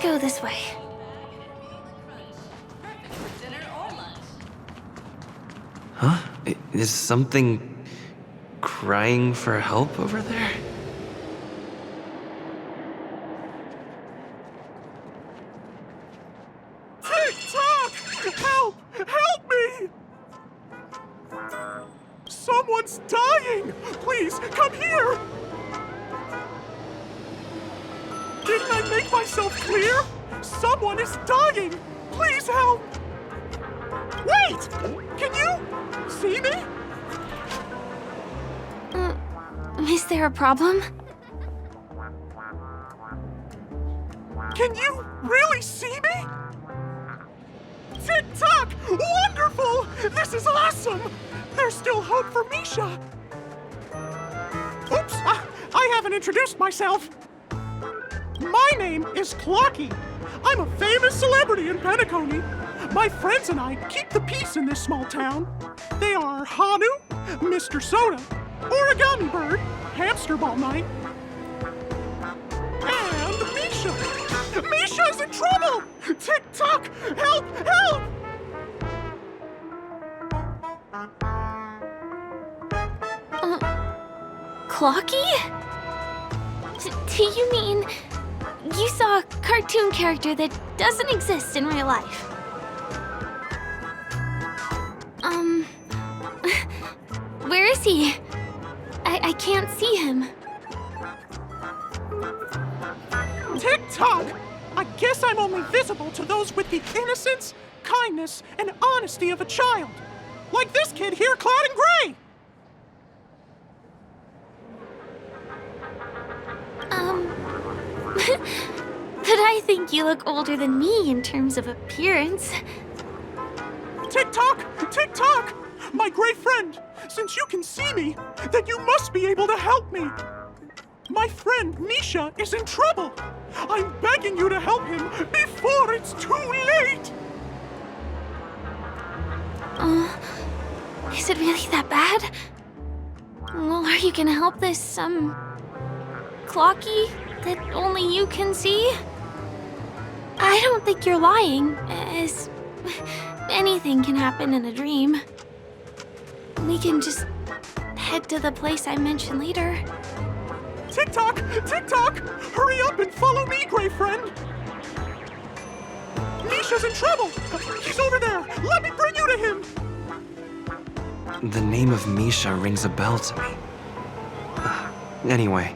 go this way. Huh? Is something crying for help over there? Tick-tock! Help! Help me! Someone's dying! Please, come here! Didn't I make myself clear? Someone is dying! Please help! Wait! Can you see me? Is there a problem? Can you really see me? Tick-tock! Wonderful! This is awesome! There's still hope for Misha! Oops! I haven't introduced myself. My name is Clocky. I'm a famous celebrity in Penacony. My friends and I keep the peace in this small town. They are Hanu, Mr. Soda, Origami Bird, Hamster Ball Night, and Misha. Misha's in trouble! Tick-tock! Help! Help! Clocky? Do you mean you saw a cartoon character that doesn't exist in real life? Where is he? I can't see him. Tick-tock! I guess I'm only visible to those with the innocence, kindness, and honesty of a child. Like this kid here clad in gray! But I think you look older than me in terms of appearance. Tick-tock! Tick-tock! My gray friend, since you can see me, then you must be able to help me. My friend Misha is in trouble. I'm begging you to help him before it's too late. Is it really that bad? Well, are you gonna help this, Clocky that only you can see? I don't think you're lying, as anything can happen in a dream. We can just head to the place I mentioned later. Tick-tock! Tick-tock! Hurry up and follow me, gray friend! Misha's in trouble! He's over there! Let me bring you to him! The name of Misha rings a bell to me. Anyway,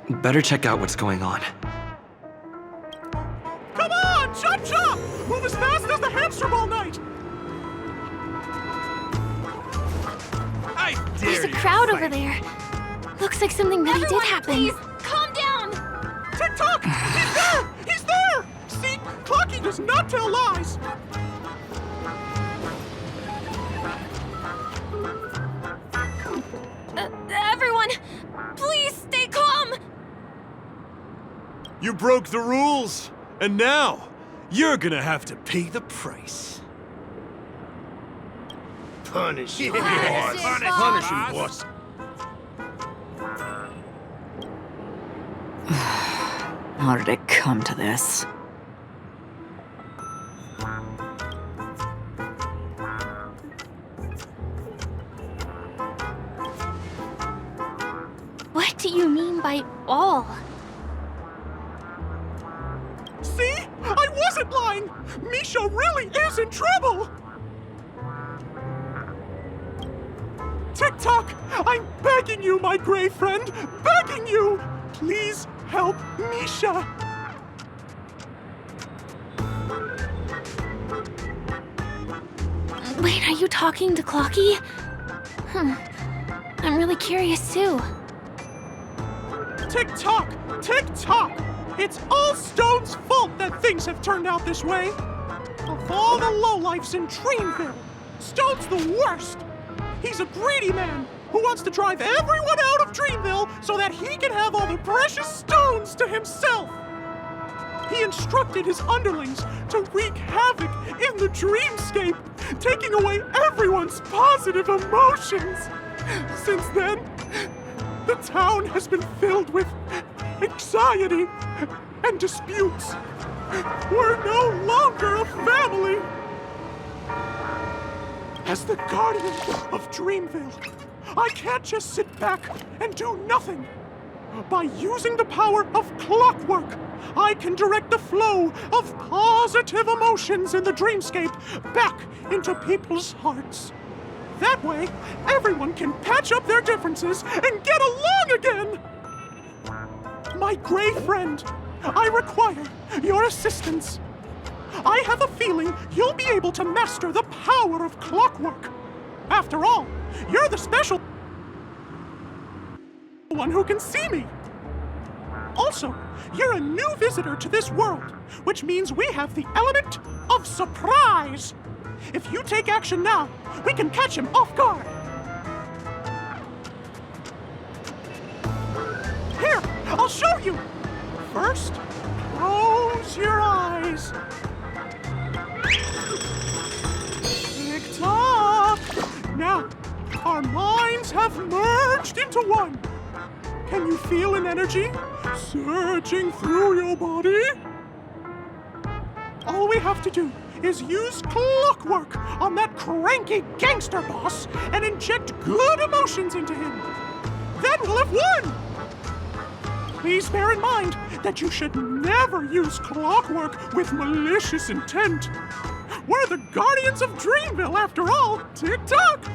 better check out what's going on. Come on! Chop chop! Move as fast as the hamster ball night! I dare There's a you crowd to over fight. there. Looks like something really did happen. Please, calm down! Tick-tock! He's there! He's there! See? Clocky does not tell lies! Everyone, please stay calm! You broke the rules, and now you're gonna have to pay the price. Punish him, Punish boss. him, Punish him, boss. boss. How did it come to this? What do you mean by all? See? I wasn't lying! Misha really is in trouble! Tick-tock! I'm begging you, my gray friend! Begging you! Please help Misha! Wait, are you talking to Clocky? I'm really curious too. Tick-tock! Tick-tock! It's all Stone's fault that things have turned out this way! Of all the lowlifes in Dreamville, Stone's the worst! He's a greedy man who wants to drive everyone out of Dreamville so that he can have all the precious stones to himself! He instructed his underlings to wreak havoc in the dreamscape, taking away everyone's positive emotions! Since then, the town has been filled with anxiety and disputes. We're no longer a family! As the guardian of Dreamville, I can't just sit back and do nothing. By using the power of clockwork, I can direct the flow of positive emotions in the dreamscape back into people's hearts. That way, everyone can patch up their differences and get along again! My gray friend, I require your assistance. I have a feeling you'll be able to master the power of clockwork. After all, you're the special one who can see me. Also, you're a new visitor to this world, which means we have the element of surprise. If you take action now, we can catch him off guard. Here, I'll show you. First, close your eyes. Tick-tock. Now, our minds have merged into one. Can you feel an energy surging through your body? All we have to do is use clockwork on that cranky gangster boss and inject good emotions into him. Then we'll have won! Please bear in mind that you should never use clockwork with malicious intent. We're the guardians of Dreamville, after all. Tick-tock!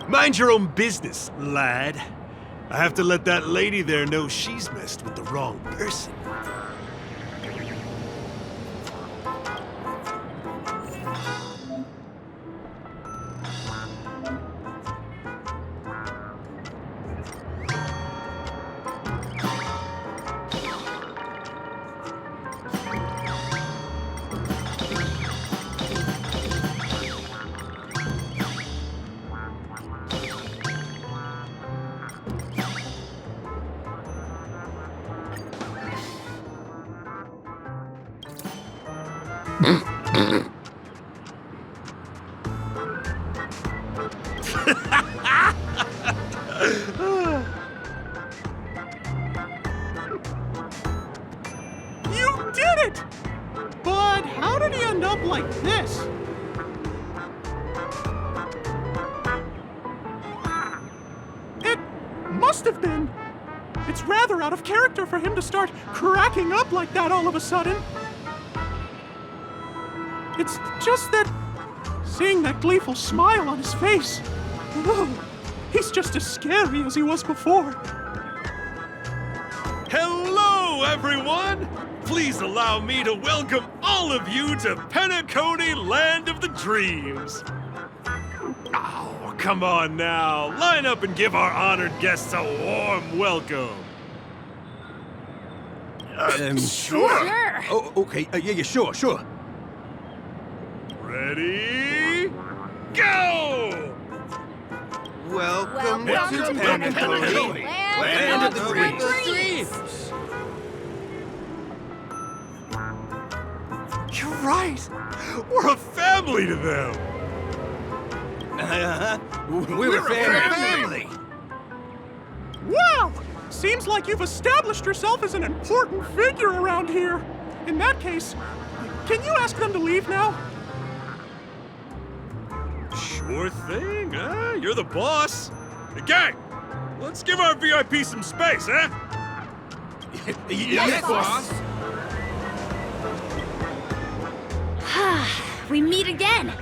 Mind your own business, lad. I have to let that lady there know she's messed with the wrong person. You did it! But how did he end up like this? It must have been. It's rather out of character for him to start cracking up like that all of a sudden. It's just that seeing that gleeful smile on his face, ugh, he's just as scary as he was before. Hello, everyone! Please allow me to welcome all of you to Penacony, Land of the Dreams. Oh, come on now. Line up and give our honored guests a warm welcome. Sure. Oh, okay. Yeah, sure. Ready? Go! Welcome, Welcome to to Penacony, Land of the of Dreams. Dreams. You're right. We're a family to them. We're a family. Wow! Seems like you've established yourself as an important figure around here. In that case, can you ask them to leave now? Sure thing, huh? You're the boss. Hey, gang, let's give our VIP some space, huh? Yes, boss. We meet again.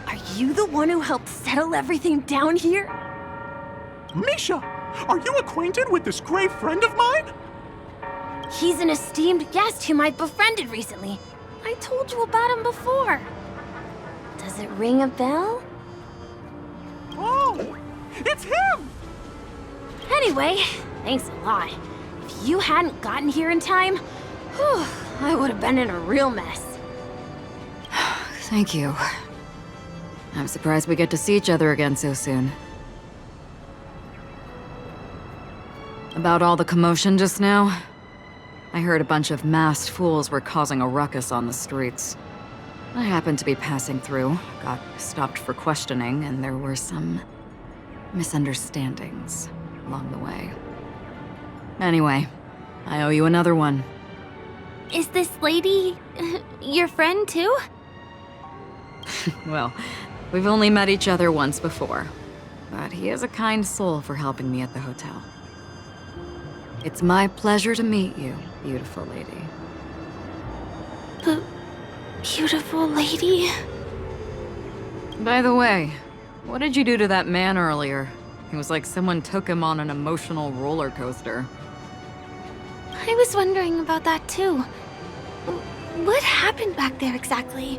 Are you the one who helped settle everything down here? Misha, are you acquainted with this gray friend of mine? He's an esteemed guest whom I befriended recently. I told you about him before. Does it ring a bell? Oh, it's him! Anyway, thanks a lot. If you hadn't gotten here in time, whew, I would have been in a real mess. Thank you. I'm surprised we get to see each other again so soon. About all the commotion just now? I heard a bunch of masked fools were causing a ruckus on the streets. I happened to be passing through, got stopped for questioning, and there were some misunderstandings along the way. Anyway, I owe you another one. Is this lady your friend too? Well, we've only met each other once before, but he is a kind soul for helping me at the hotel. It's my pleasure to meet you, beautiful lady. Beautiful lady? By the way, what did you do to that man earlier? It was like someone took him on an emotional roller coaster. I was wondering about that too. What happened back there exactly?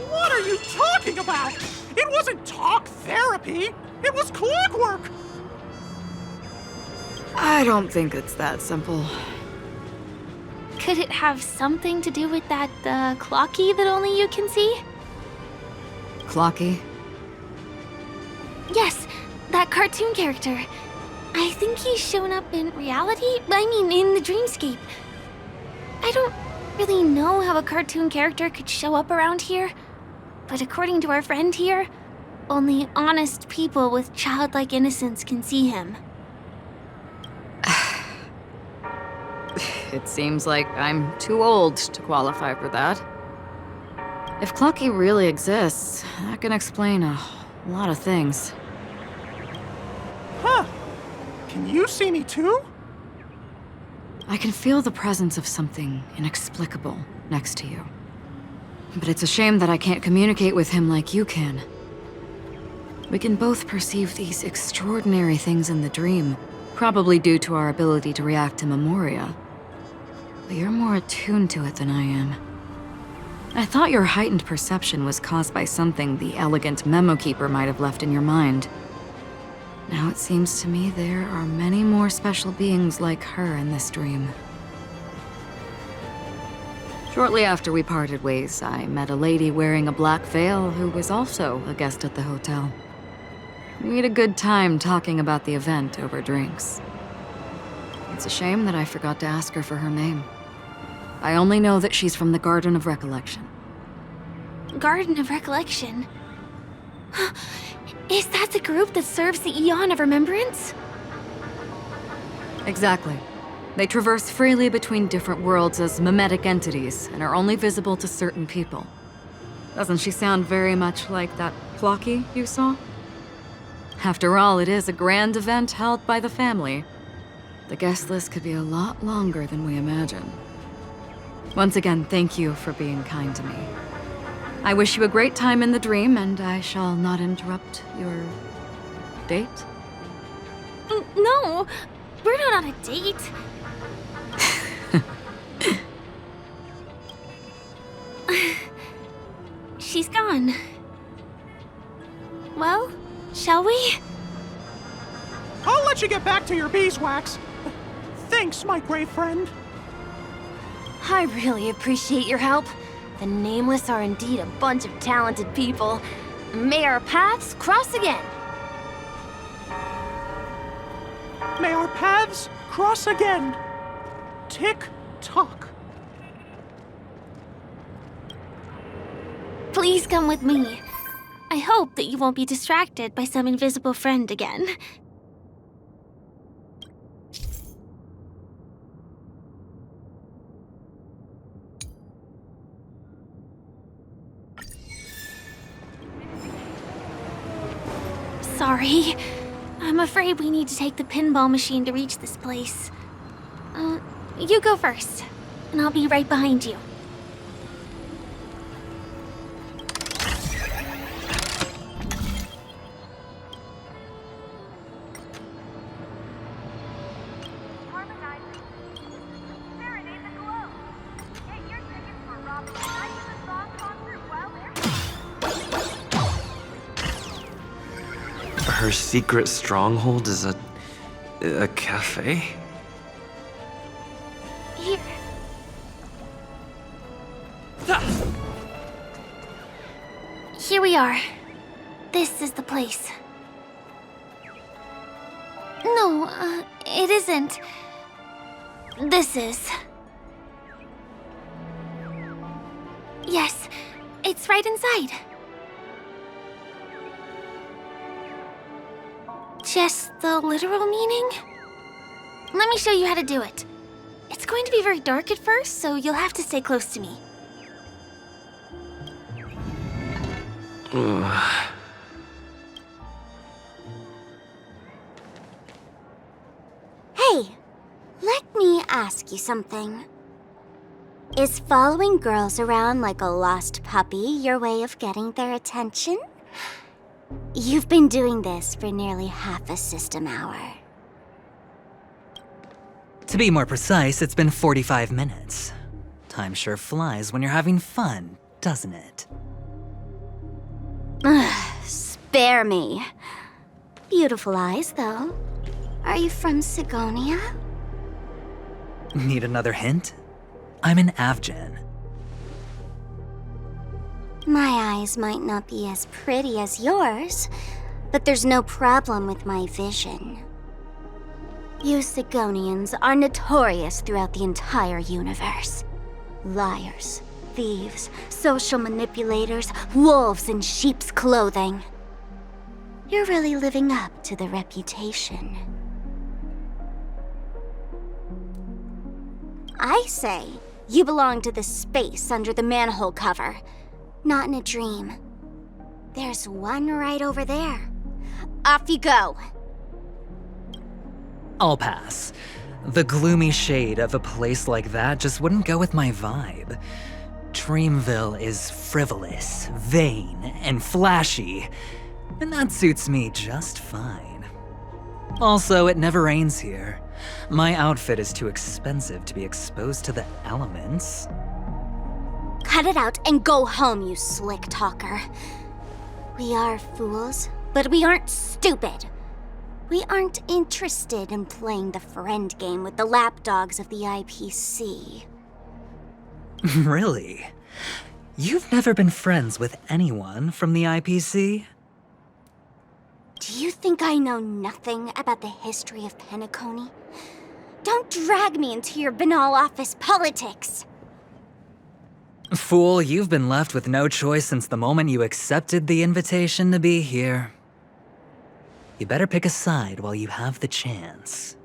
What are you talking about? It wasn't talk therapy. It was clockwork. I don't think it's that simple. Could it have something to do with that clocky that only you can see? Clocky? Yes, that cartoon character. I think he's shown up in reality. I mean, in the dreamscape. I don't really know how a cartoon character could show up around here, but according to our friend here, only honest people with childlike innocence can see him. It seems like I'm too old to qualify for that. If Clocky really exists, that can explain a lot of things. Huh. Can you see me too? I can feel the presence of something inexplicable next to you. But it's a shame that I can't communicate with him like you can. We can both perceive these extraordinary things in the dream, probably due to our ability to react to memoria. But you're more attuned to it than I am. I thought your heightened perception was caused by something the elegant memo keeper might have left in your mind. Now it seems to me there are many more special beings like her in this dream. Shortly after we parted ways, I met a lady wearing a black veil who was also a guest at the hotel. We had a good time talking about the event over drinks. It's a shame that I forgot to ask her for her name. I only know that she's from the Garden of Recollection. Garden of Recollection? Is that the group that serves the Eon of Remembrance? Exactly. They traverse freely between different worlds as mimetic entities and are only visible to certain people. Doesn't she sound very much like that Clocky you saw? After all, it is a grand event held by the family. The guest list could be a lot longer than we imagine. Once again, thank you for being kind to me. I wish you a great time in the dream, and I shall not interrupt your date. No, we're not on a date. She's gone. Well, shall we? I'll let you get back to your beeswax. Thanks, my brave friend. I really appreciate your help. The Nameless are indeed a bunch of talented people. May our paths cross again. May our paths cross again. Tick-tock. Please come with me. I hope that you won't be distracted by some invisible friend again. Sorry. I'm afraid we need to take the pinball machine to reach this place. You go first, and I'll be right behind you. Her secret stronghold is a cafe? Here. Here we are. This is the place. No, it isn't. This is. Yes, it's right inside. Just the literal meaning? Let me show you how to do it. It's going to be very dark at first, so you'll have to stay close to me. Hey, let me ask you something. Is following girls around like a lost puppy your way of getting their attention? You've been doing this for nearly half a system hour. To be more precise, it's been 45 minutes. Time sure flies when you're having fun, doesn't it? Spare me. Beautiful eyes, though. Are you from Sigonia? Need another hint? I'm an Avgen. My eyes might not be as pretty as yours, but there's no problem with my vision. You Sigonians are notorious throughout the entire universe. Liars, thieves, social manipulators, wolves in sheep's clothing. You're really living up to the reputation. I say, you belong to the space under the manhole cover, not in a dream. There's one right over there. Off you go. I'll pass. The gloomy shade of a place like that just wouldn't go with my vibe. Dreamville is frivolous, vain, and flashy, and that suits me just fine. Also, it never rains here. My outfit is too expensive to be exposed to the elements. Cut it out and go home, you slick talker. We are fools, but we aren't stupid. We aren't interested in playing the friend game with the lapdogs of the IPC. Really? You've never been friends with anyone from the IPC? Do you think I know nothing about the history of Penacony? Don't drag me into your banal office politics! Fool, you've been left with no choice since the moment you accepted the invitation to be here. You better pick a side while you have the chance.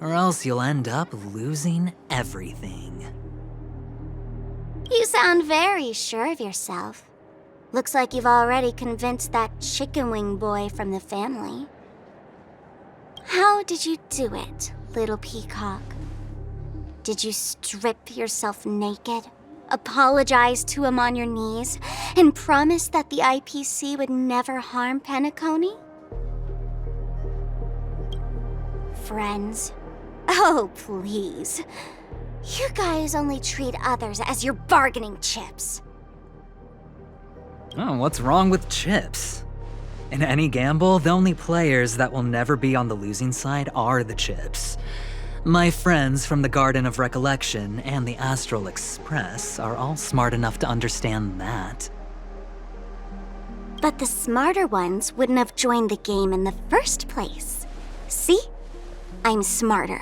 Or else you'll end up losing everything. You sound very sure of yourself. Looks like you've already convinced that chicken wing boy from the family. How did you do it, little peacock? Did you strip yourself naked, apologize to him on your knees, and promise that the IPC would never harm Penacony? Friends? Oh, please. You guys only treat others as your bargaining chips. Oh, what's wrong with chips? In any gamble, the only players that will never be on the losing side are the chips. My friends from the Garden of Recollection and the Astral Express are all smart enough to understand that. But the smarter ones wouldn't have joined the game in the first place. See? I'm smarter.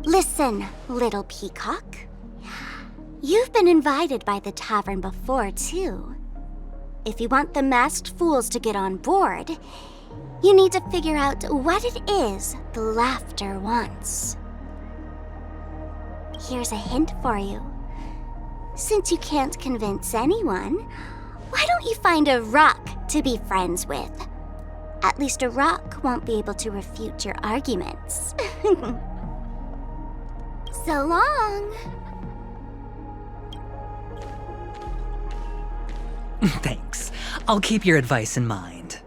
Listen, little peacock. You've been invited by the tavern before, too. If you want the masked fools to get on board, you need to figure out what it is the laughter wants. Here's a hint for you. Since you can't convince anyone, why don't you find a rock to be friends with? At least a rock won't be able to refute your arguments. So long. Thanks. I'll keep your advice in mind.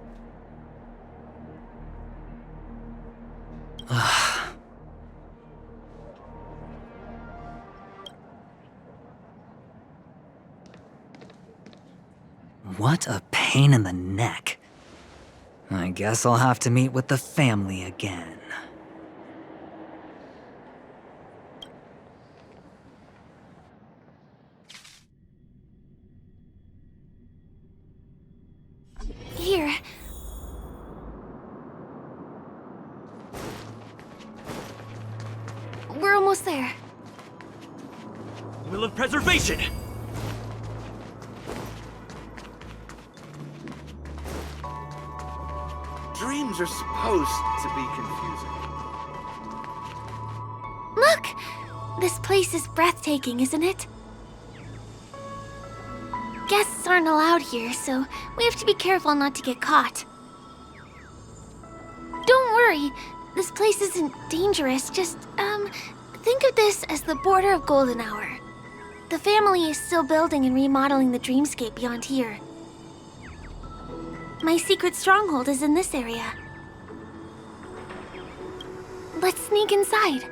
What a pain in the neck. I guess I'll have to meet with the family again. Here. almost there. Will of preservation! Dreams are supposed to be confusing. Look! This place is breathtaking, isn't it? Guests aren't allowed here, so we have to be careful not to get caught. Don't worry, this place isn't dangerous. Just, think of this as the border of Golden Hour. The family is still building and remodeling the dreamscape beyond here. My secret stronghold is in this area. Let's sneak inside.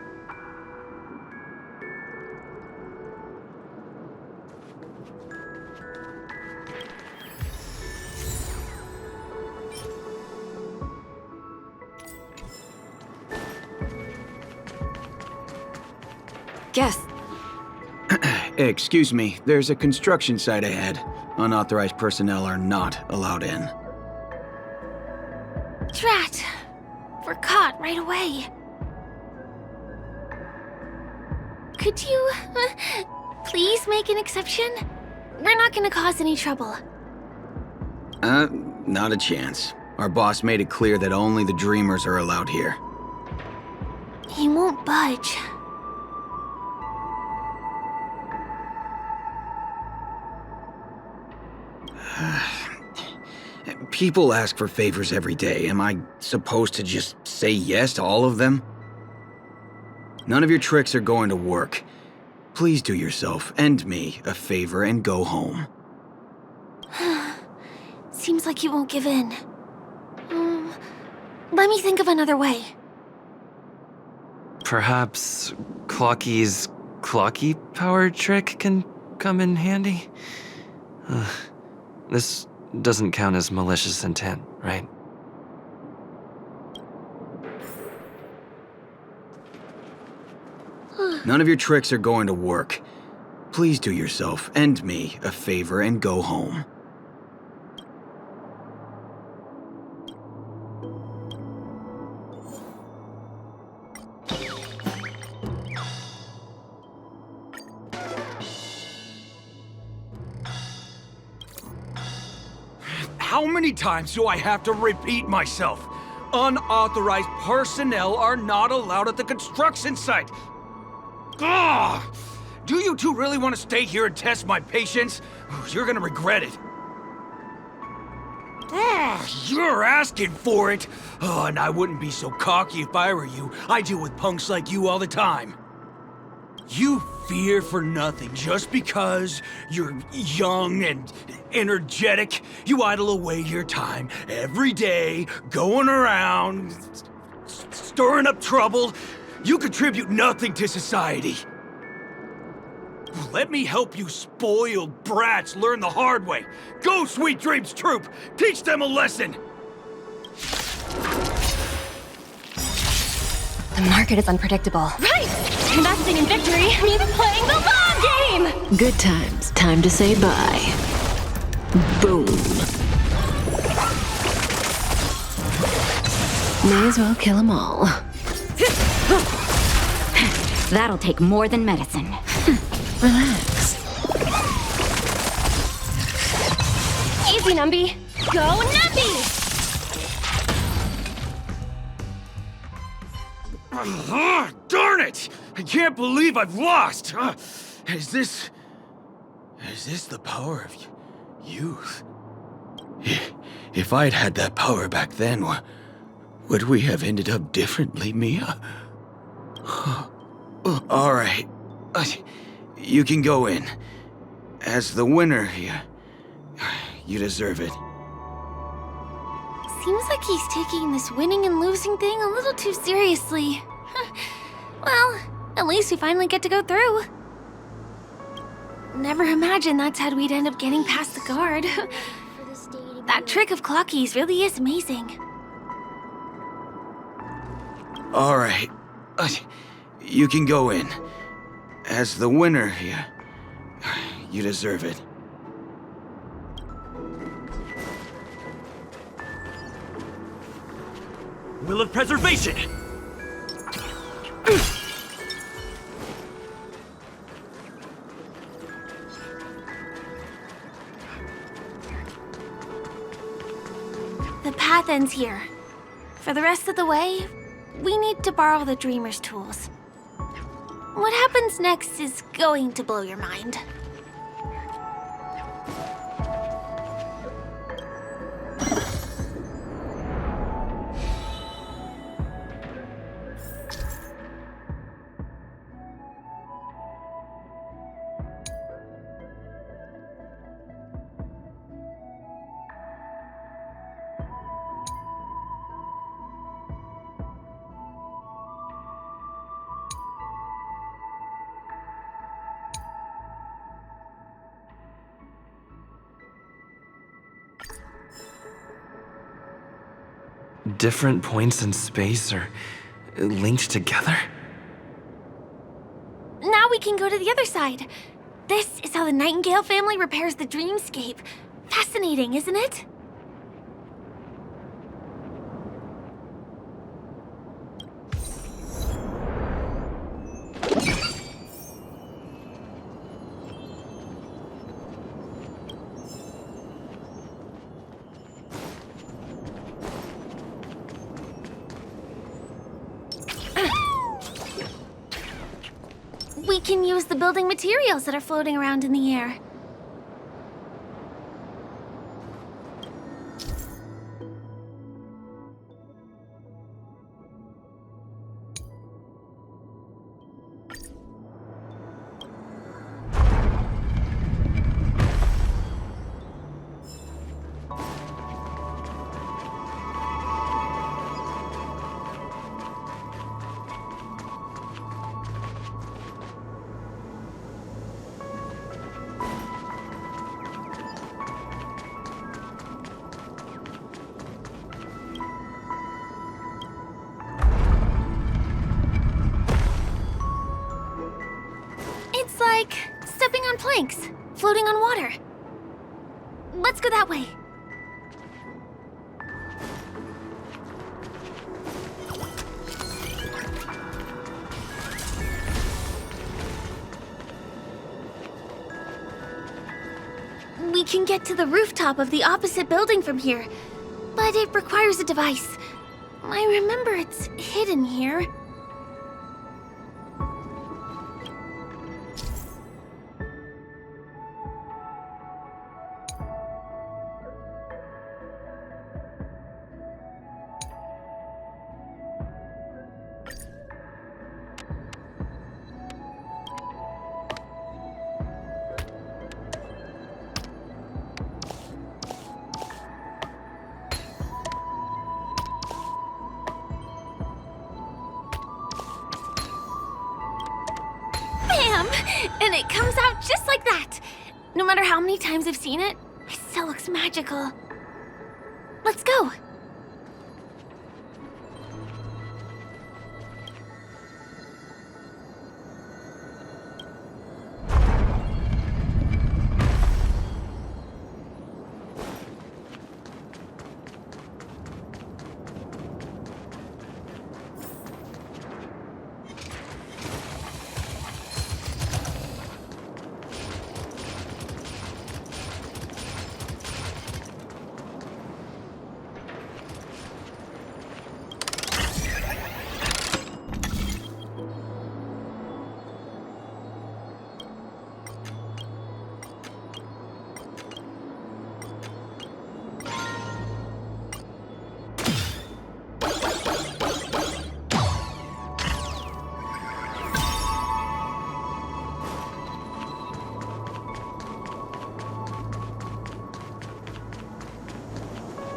Guess. Excuse me, there's a construction site ahead. Unauthorized personnel are not allowed in. Drat! We're caught right away. Could you, please make an exception? We're not gonna cause any trouble. Not a chance. Our boss made it clear that only the dreamers are allowed here. He won't budge. People ask for favors every day. Am I supposed to just say yes to all of them? None of your tricks are going to work. Please do yourself and me a favor and go home. Seems like he won't give in. Let me think of another way. Perhaps Clocky's Clocky power trick can come in handy? This doesn't count as malicious intent, right? None of your tricks are going to work. Please do yourself and me a favor and go home. How many times do I have to repeat myself? Unauthorized personnel are not allowed at the construction site. Ugh! Do you two really want to stay here and test my patience? You're gonna regret it. Ugh, you're asking for it. Oh, and I wouldn't be so cocky if I were you. I deal with punks like you all the time. You fear for nothing just because you're young and energetic. You idle away your time every day, going around, stirring up trouble. You contribute nothing to society. Let me help you spoiled brats learn the hard way. Go, Sweet Dreams Troop! Teach them a lesson! The market is unpredictable. Right! Investing in victory means playing the long game! Good times. Time to say bye. Boom. May as well kill them all. That'll take more than medicine. Relax. Easy, Numby. Go, Numby! Darn it! I can't believe I've lost! Is this the power of youth? If I'd had that power back then, would we have ended up differently, Mia? All right. You can go in. As the winner, you deserve it. Seems like he's taking this winning and losing thing a little too seriously. Well, at least we finally get to go through. Never imagined that's how we'd end up getting past the guard. That trick of Clocky's really is amazing. All right. You can go in. As the winner, you deserve it. Will of preservation! path ends here. For the rest of the way, we need to borrow the Dreamer's tools. What happens next is going to blow your mind. Different points in space are linked together? Now we can go to the other side. This is how the Nightingale family repairs the dreamscape. Fascinating, isn't it? We can use the building materials that are floating around in the air. It's like stepping on planks, floating on water. Let's go that way. We can get to the rooftop of the opposite building from here, but it requires a device. I remember it's hidden here. And it comes out just like that. No matter how many times I've seen it, it still looks magical. Let's go.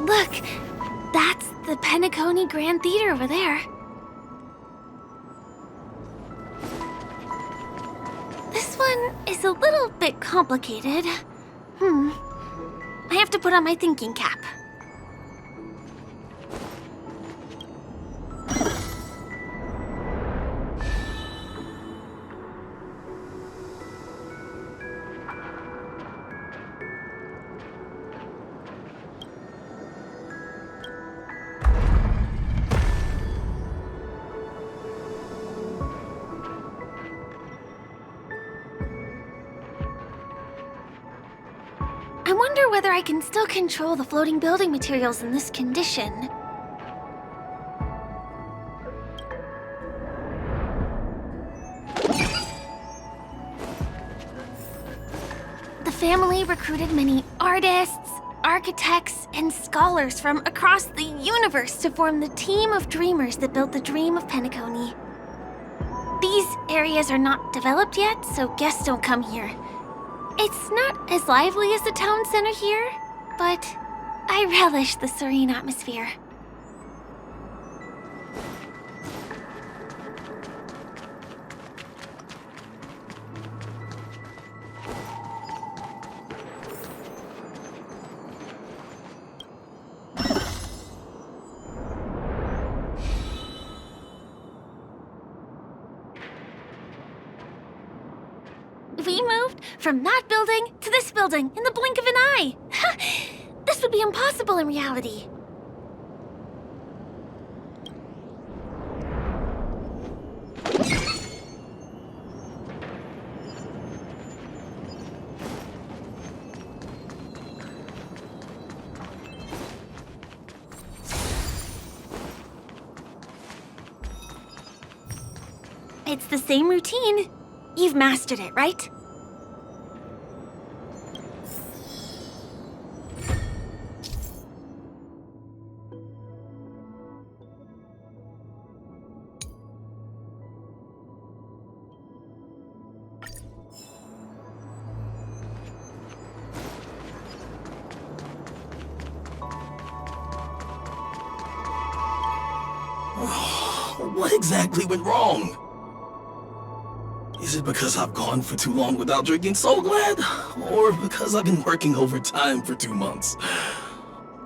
Look, that's the Penacony Grand Theater over there. This one is a little bit complicated. I have to put on my thinking cap. I wonder whether I can still control the floating building materials in this condition. The family recruited many artists, architects, and scholars from across the universe to form the team of dreamers that built the dream of Penacony. These areas are not developed yet, so guests don't come here. It's not as lively as the town center here, but I relish the serene atmosphere. We moved from that building to this building in the blink of an eye. This would be impossible in reality. It's the same routine. You've mastered it, right? What exactly went wrong? Is it because I've gone for too long without drinking So Glad? Or because I've been working overtime for 2 months?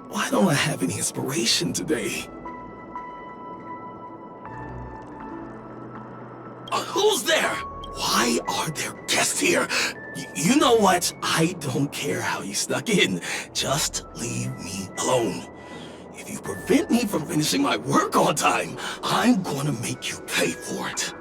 Why don't I have any inspiration today? Who's there? Why are there guests here? You know what? I don't care how you snuck in. Just leave me alone. If you prevent me from finishing my work on time, I'm gonna make you pay for it.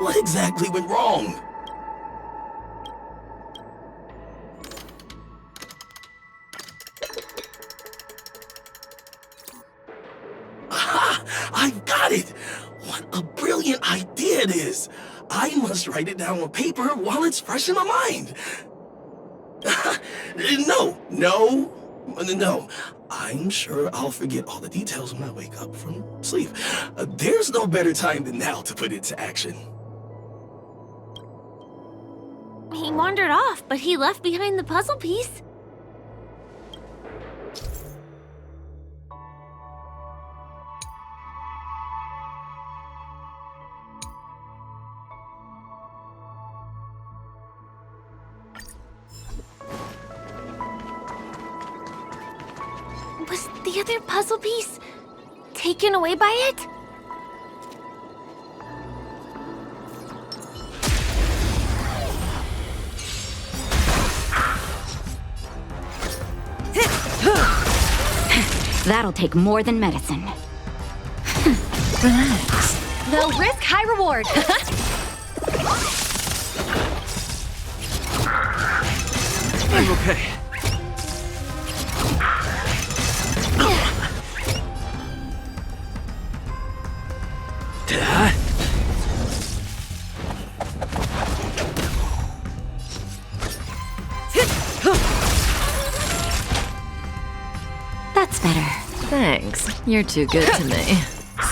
What exactly went wrong? Aha! I've got it! What a brilliant idea it is! I must write it down on paper while it's fresh in my mind. No. I'm sure I'll forget all the details when I wake up from sleep. There's no better time than now to put it to action. He wandered off, but he left behind the puzzle piece. Was the other puzzle piece taken away by it? That'll take more than medicine. Relax. Low risk, high reward. I'm okay. That's better. Thanks. You're too good to me.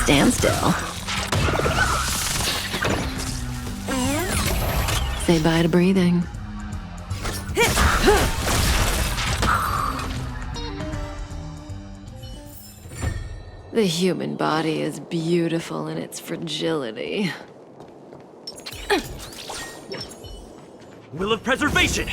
Stand still. Say bye to breathing. The human body is beautiful in its fragility. Will of preservation!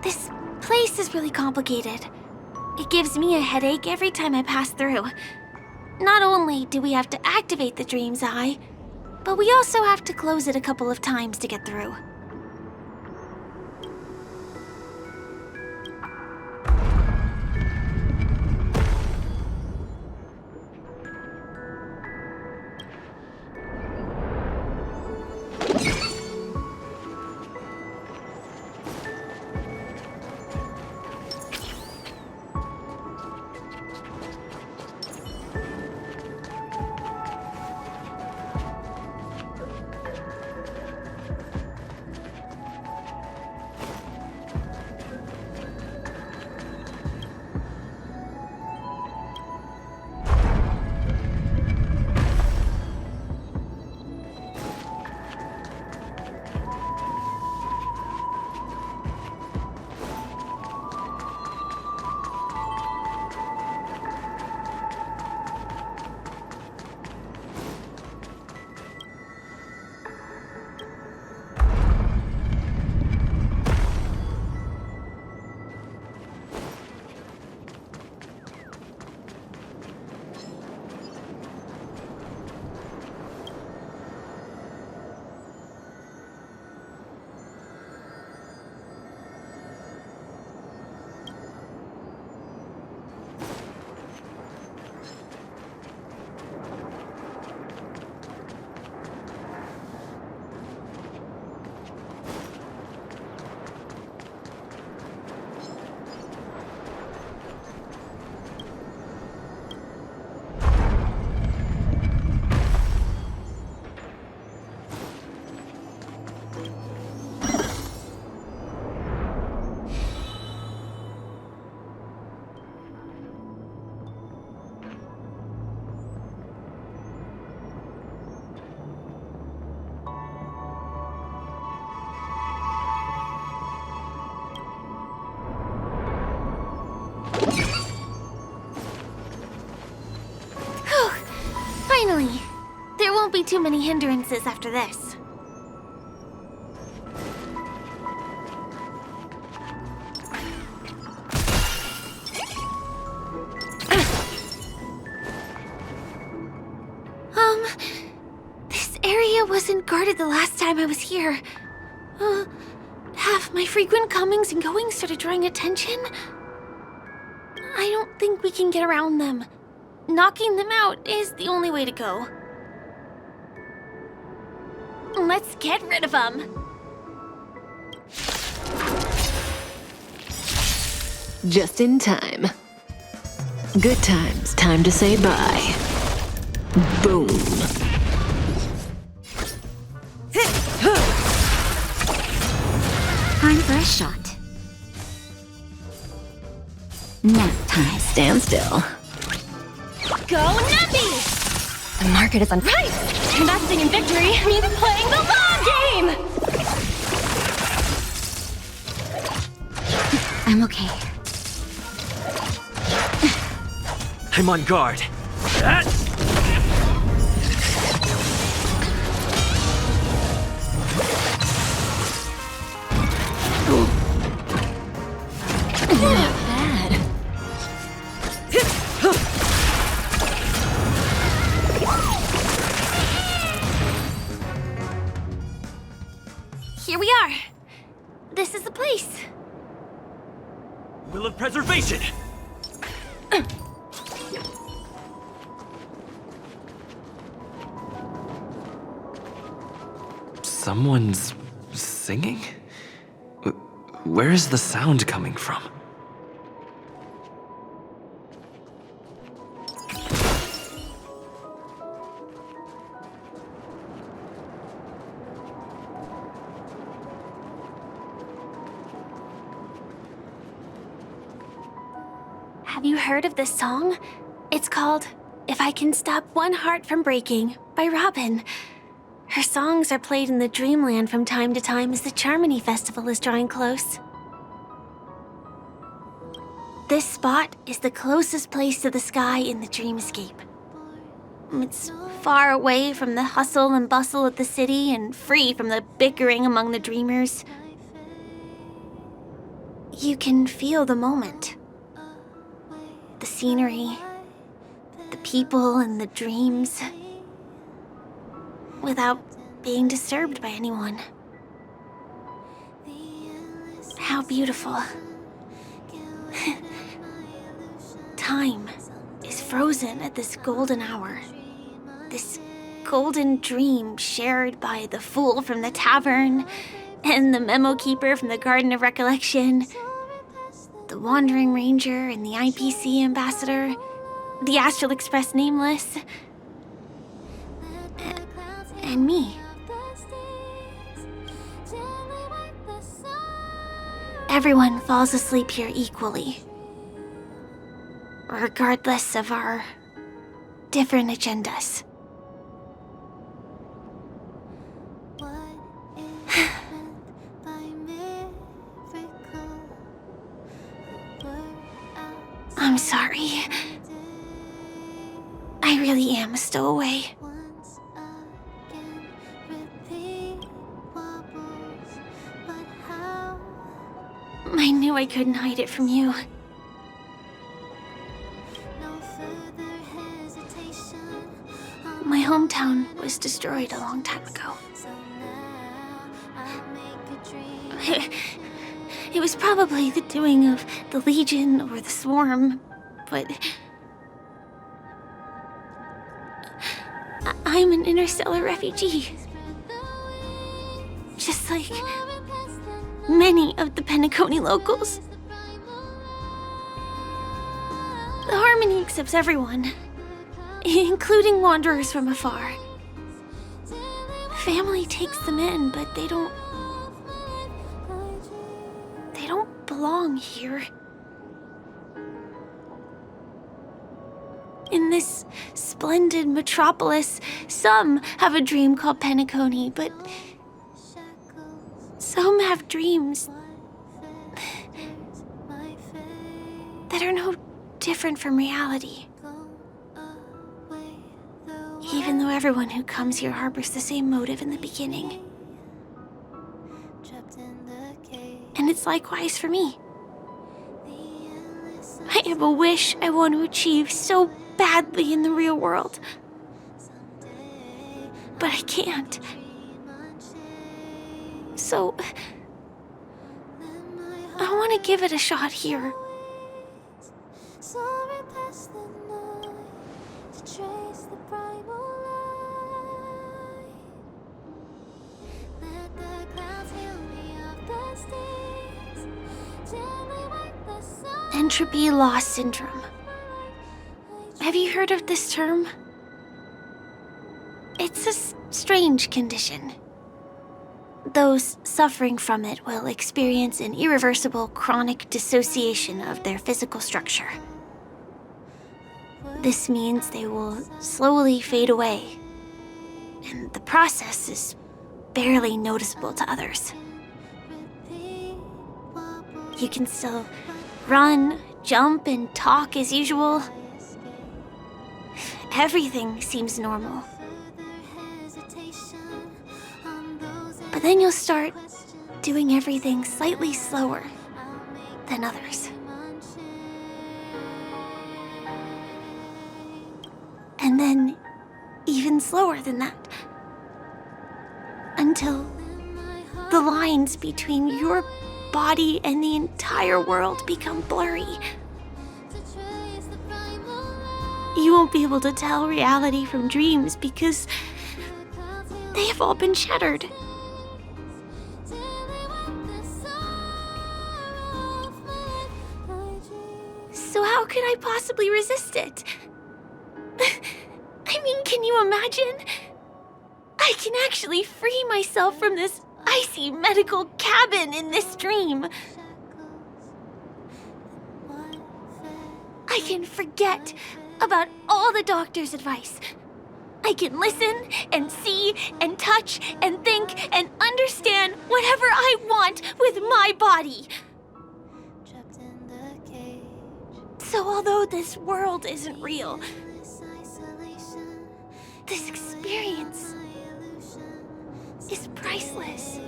This place is really complicated. It gives me a headache every time I pass through. Not only do we have to activate the Dream's Eye, but we also have to close it a couple of times to get through. Finally! There won't be too many hindrances after this. This area wasn't guarded the last time I was here. Have my frequent comings and goings started drawing attention? I don't think we can get around them. Knocking them out is the only way to go. Let's get rid of them. Just in time. Good times, time to say bye. Boom. Time for a shot. Nap time. Stand still. Go Nappy! The market is on. Right! Investing in victory means playing the long game! I'm okay. I'm on guard. Not bad. Here we are. This is the place. Will of preservation! Someone's singing? Where is the sound coming from? Have you heard of this song? It's called If I Can Stop One Heart from Breaking by Robin. Her songs are played in the Dreamland from time to time as the Charmony Festival is drawing close. This spot is the closest place to the sky in the dreamscape. It's far away from the hustle and bustle of the city and free from the bickering among the dreamers. You can feel the moment. The scenery, the people and the dreams, without being disturbed by anyone. How beautiful. Time is frozen at this golden hour. This golden dream shared by the fool from the tavern and the memo keeper from the Garden of Recollection, the Wandering Ranger and the IPC ambassador, the Astral Express Nameless, and me. Everyone falls asleep here equally, regardless of our different agendas. I'm sorry. I really am a stowaway. I knew I couldn't hide it from you. My hometown was destroyed a long time ago. It was probably the doing of the Legion or the Swarm, but I'm an interstellar refugee. Just like many of the Penacony locals. The Harmony accepts everyone, including wanderers from afar. Family takes them in, but they don't belong here. In this splendid metropolis, some have a dream called Penacony, but some have dreams that are no different from reality. Even though everyone who comes here harbors the same motive in the beginning. And it's likewise for me. I have a wish I want to achieve so badly in the real world. But I can't. So, I want to give it a shot here. Entropy loss syndrome. Have you heard of this term? It's a strange condition. Those suffering from it will experience an irreversible chronic dissociation of their physical structure. This means they will slowly fade away, and the process is barely noticeable to others. You can still run, jump, and talk as usual. Everything seems normal. But then you'll start doing everything slightly slower than others. And then even slower than that. Until the lines between your body and the entire world become blurry. You won't be able to tell reality from dreams because they have all been shattered. could I possibly resist it? I mean, can you imagine? I can actually free myself from this icy medical cabin in this dream. I can forget about all the doctor's advice. I can listen and see and touch and think and understand whatever I want with my body. So although this world isn't real, this experience is priceless.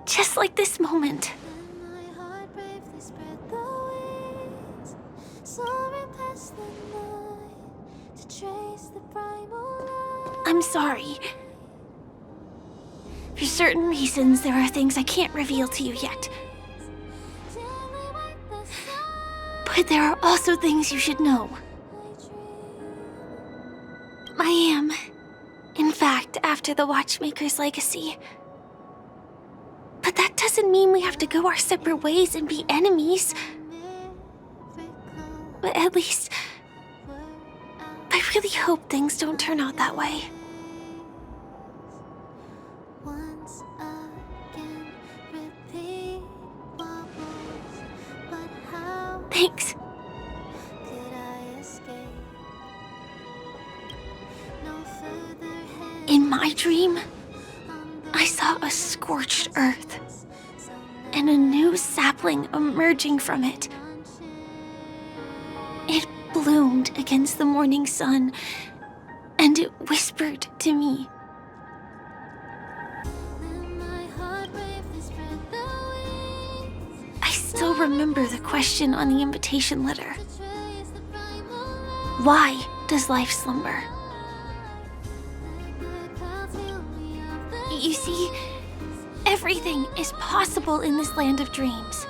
Just like this moment. I'm sorry. For certain reasons, there are things I can't reveal to you yet. But there are also things you should know. I am, in fact, after the Watchmaker's legacy. But that doesn't mean we have to go our separate ways and be enemies. But at least, I really hope things don't turn out that way. Thanks. In my dream, I saw a scorched earth and a new sapling emerging from it. It bloomed against the morning sun, and it whispered to me. I still remember the question on the invitation letter. Why does life slumber? You see, everything is possible in this land of dreams.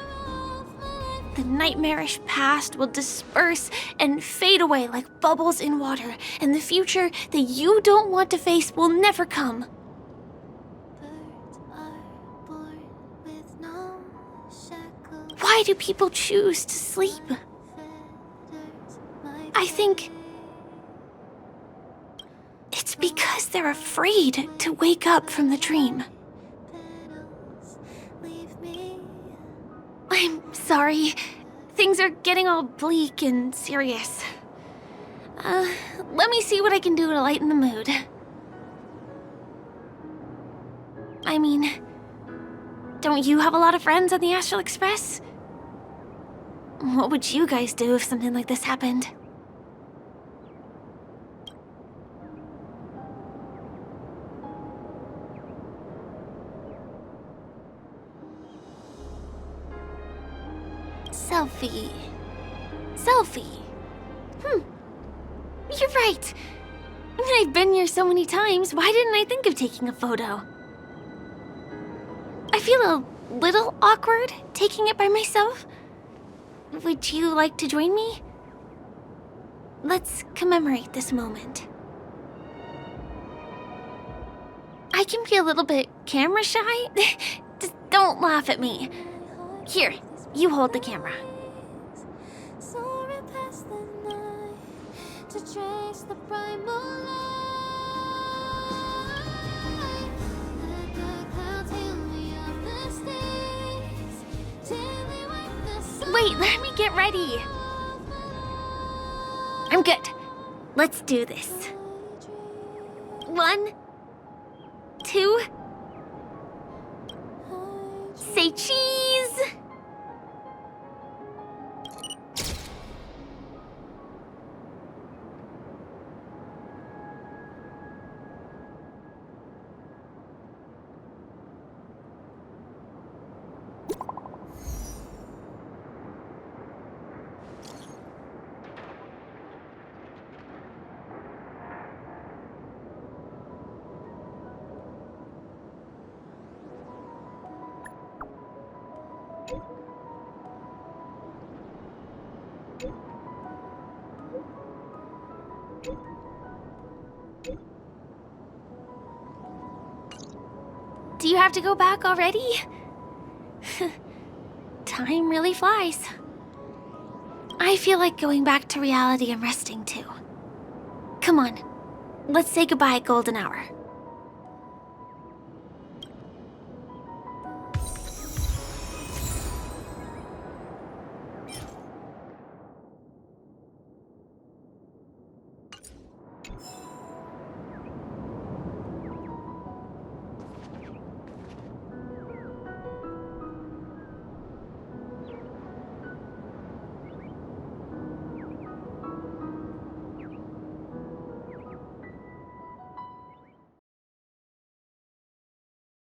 The nightmarish past will disperse and fade away like bubbles in water, and the future that you don't want to face will never come. Why do people choose to sleep? I think it's because they're afraid to wake up from the dream. I'm sorry. Things are getting all bleak and serious. Let me see what I can do to lighten the mood. I mean, don't you have a lot of friends on the Astral Express? What would you guys do if something like this happened? Selfie. You're right. I mean, I've been here so many times. Why didn't I think of taking a photo? I feel a little awkward taking it by myself. Would you like to join me? Let's commemorate this moment. I can be a little bit camera shy. Just don't laugh at me. Here, you hold the camera. Wait, let me get ready. I'm good. Let's do this. 1, 2. Say cheese. Do you have to go back already? Time really flies. I feel like going back to reality and resting too. Come on, let's say goodbye at golden hour.